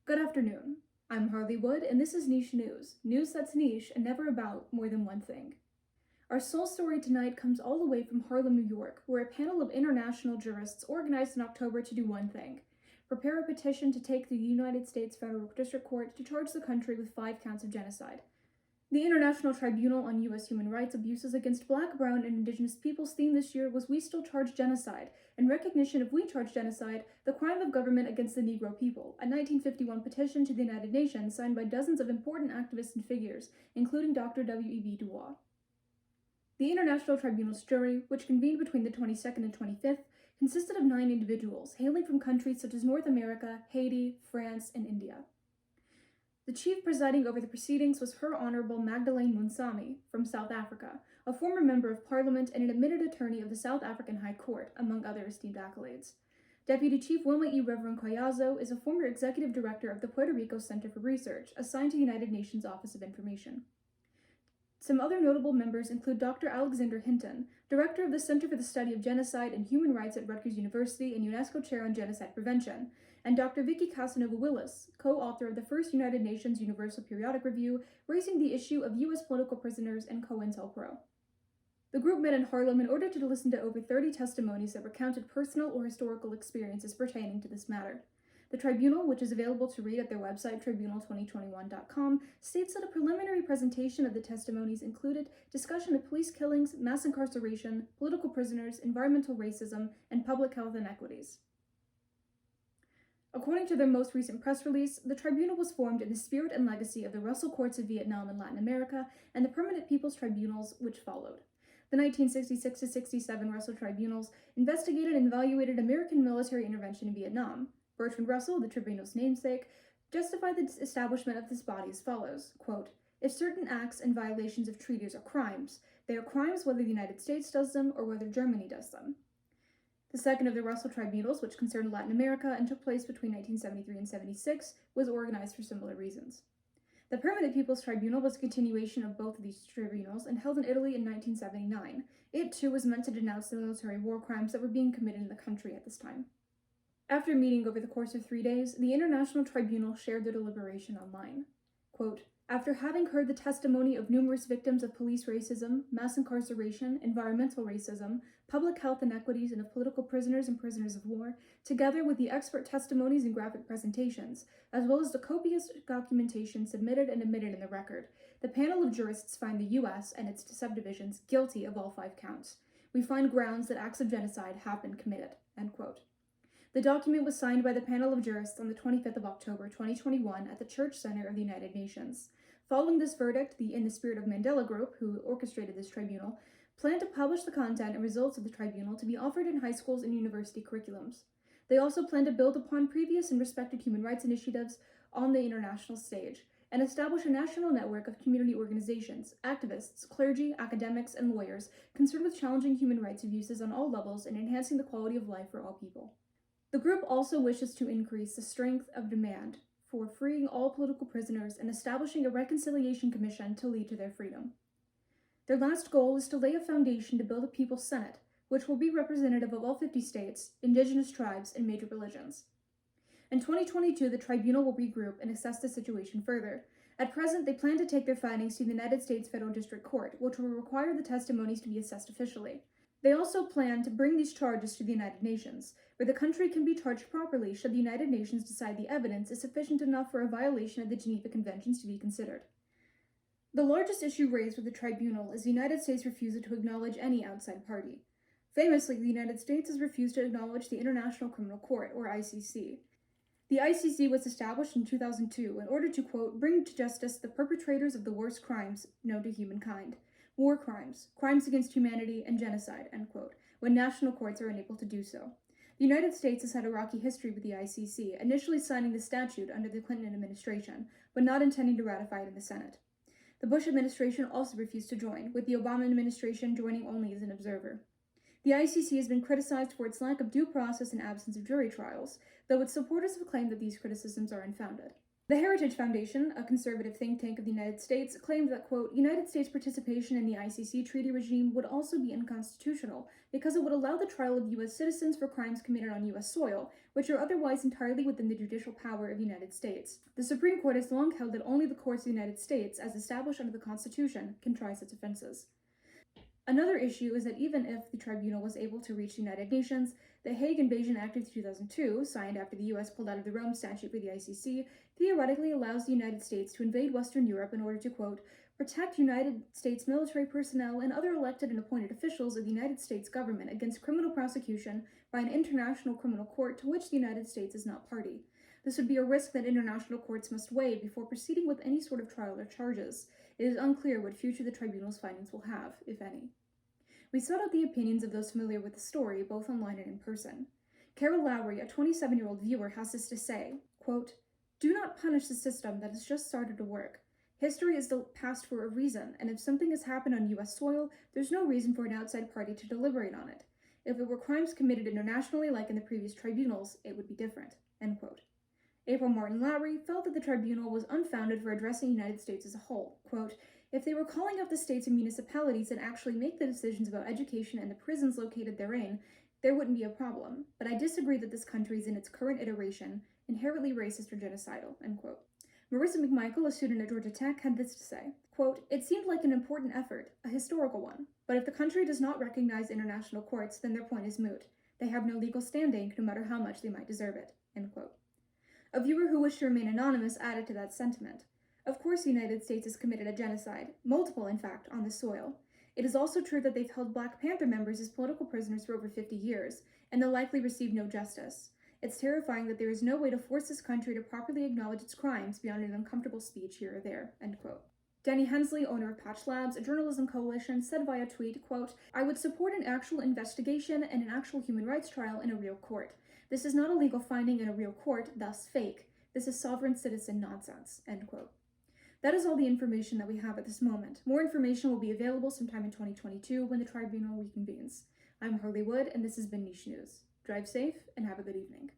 Good afternoon. I'm Harley Wood, and this is Niche News. News that's niche and never about more than one thing. Our sole story tonight comes all the way from Harlem, New York, where a panel of international jurists organized in October to do one thing: prepare a petition to take the United States Federal District Court to charge the country with 5 counts of genocide. The International Tribunal on U.S. Human Rights Abuses against Black, Brown, and Indigenous Peoples theme this year was We Still Charge Genocide, in recognition of We Charge Genocide, the crime of government against the Negro people, a 1951 petition to the United Nations signed by dozens of important activists and figures, including Dr. W.E.B. Du Bois. The International Tribunal's jury, which convened between the 22nd and 25th, consisted of 9 individuals hailing from countries such as North America, Haiti, France, and India. The chief presiding over the proceedings was Her Honorable Magdalene Munsami from South Africa, a former member of parliament and an admitted attorney of the South African High Court, among other esteemed accolades. Deputy Chief Wilma E. Reverend Collazo is a former executive director of the Puerto Rico Center for Research, assigned to the United Nations Office of Information. Some other notable members include Dr. Alexander Hinton, director of the Center for the Study of Genocide and Human Rights at Rutgers University and UNESCO Chair on Genocide Prevention, and Dr. Vicky Casanova Willis, co-author of the first United Nations Universal Periodic Review, raising the issue of U.S. political prisoners and COINTELPRO. The group met in Harlem in order to listen to over 30 testimonies that recounted personal or historical experiences pertaining to this matter. The tribunal, which is available to read at their website, tribunal2021.com, states that a preliminary presentation of the testimonies included discussion of police killings, mass incarceration, political prisoners, environmental racism, and public health inequities. According to their most recent press release, the tribunal was formed in the spirit and legacy of the Russell Courts of Vietnam and Latin America and the Permanent People's Tribunals, which followed. The 1966-67 Russell Tribunals investigated and evaluated American military intervention in Vietnam. Bertrand Russell, the tribunal's namesake, justified the establishment of this body as follows, quote, "If certain acts and violations of treaties are crimes, they are crimes whether the United States does them or whether Germany does them." The second of the Russell Tribunals, which concerned Latin America and took place between 1973 and 76, was organized for similar reasons. The Permanent People's Tribunal was a continuation of both of these tribunals and held in Italy in 1979. It, too, was meant to denounce the military war crimes that were being committed in the country at this time. After meeting over the course of 3 days, the International Tribunal shared their deliberation online. Quote, "After having heard the testimony of numerous victims of police racism, mass incarceration, environmental racism, public health inequities, and of political prisoners and prisoners of war, together with the expert testimonies and graphic presentations, as well as the copious documentation submitted and admitted in the record, the panel of jurists find the U.S. and its subdivisions guilty of all 5 counts. We find grounds that acts of genocide have been committed." End quote. The document was signed by the panel of jurists on the 25th of October 2021 at the Church Center of the United Nations. Following this verdict, the In the Spirit of Mandela group, who orchestrated this tribunal, planned to publish the content and results of the tribunal to be offered in high schools and university curriculums. They also plan to build upon previous and respected human rights initiatives on the international stage and establish a national network of community organizations, activists, clergy, academics, and lawyers concerned with challenging human rights abuses on all levels and enhancing the quality of life for all people. The group also wishes to increase the strength of demand for freeing all political prisoners and establishing a reconciliation commission to lead to their freedom. Their last goal is to lay a foundation to build a People's Senate, which will be representative of all 50 states, indigenous tribes, and major religions. In 2022, the tribunal will regroup and assess the situation further. At present, they plan to take their findings to the United States Federal District Court, which will require the testimonies to be assessed officially. They also plan to bring these charges to the United Nations, where the country can be charged properly should the United Nations decide the evidence is sufficient enough for a violation of the Geneva Conventions to be considered. The largest issue raised with the tribunal is the United States' refusal to acknowledge any outside party. Famously, the United States has refused to acknowledge the International Criminal Court, or ICC. The ICC was established in 2002 in order to, quote, "bring to justice the perpetrators of the worst crimes known to humankind. War crimes, crimes against humanity, and genocide," end quote, when national courts are unable to do so. The United States has had a rocky history with the ICC, initially signing the statute under the Clinton administration, but not intending to ratify it in the Senate. The Bush administration also refused to join, with the Obama administration joining only as an observer. The ICC has been criticized for its lack of due process and absence of jury trials, though its supporters have claimed that these criticisms are unfounded. The Heritage Foundation, a conservative think tank of the United States, claimed that, quote, United States participation in the ICC treaty regime would also be unconstitutional because it would allow the trial of U.S. citizens for crimes committed on U.S. soil, which are otherwise entirely within the judicial power of the United States. The Supreme Court has long held that only the courts of the United States, as established under the Constitution, can try such offenses. Another issue is that even if the tribunal was able to reach the United Nations, the Hague Invasion Act of 2002, signed after the US pulled out of the Rome Statute for the ICC, theoretically allows the United States to invade Western Europe in order to, quote, protect United States military personnel and other elected and appointed officials of the United States government against criminal prosecution by an international criminal court to which the United States is not party. This would be a risk that international courts must weigh before proceeding with any sort of trial or charges. It is unclear what future the tribunal's findings will have, if any. We sought out the opinions of those familiar with the story, both online and in person. Carol Lowry, a 27-year-old viewer, has this to say, quote, do not punish the system that has just started to work. History is the past for a reason, and if something has happened on U.S. soil, there's no reason for an outside party to deliberate on it. If it were crimes committed internationally like in the previous tribunals, it would be different, end quote. April Martin Lowry felt that the tribunal was unfounded for addressing the United States as a whole. Quote, if they were calling up the states and municipalities that actually make the decisions about education and the prisons located therein, there wouldn't be a problem. But I disagree that this country is in its current iteration inherently racist or genocidal, end quote. Marissa McMichael, a student at Georgia Tech, had this to say, quote, it seemed like an important effort, a historical one. But if the country does not recognize international courts, then their point is moot. They have no legal standing, no matter how much they might deserve it, end quote. A viewer who wished to remain anonymous added to that sentiment. Of course the United States has committed a genocide, multiple in fact, on this soil. It is also true that they've held Black Panther members as political prisoners for over 50 years, and they'll likely receive no justice. It's terrifying that there is no way to force this country to properly acknowledge its crimes beyond an uncomfortable speech here or there, end quote. Danny Hensley, owner of Patch Labs, a journalism coalition, said via tweet, quote, I would support an actual investigation and an actual human rights trial in a real court. This is not a legal finding in a real court, thus fake. This is sovereign citizen nonsense, end quote. That is all the information that we have at this moment. More information will be available sometime in 2022 when the tribunal reconvenes. I'm Harley Wood, and this has been Niche News. Drive safe and have a good evening.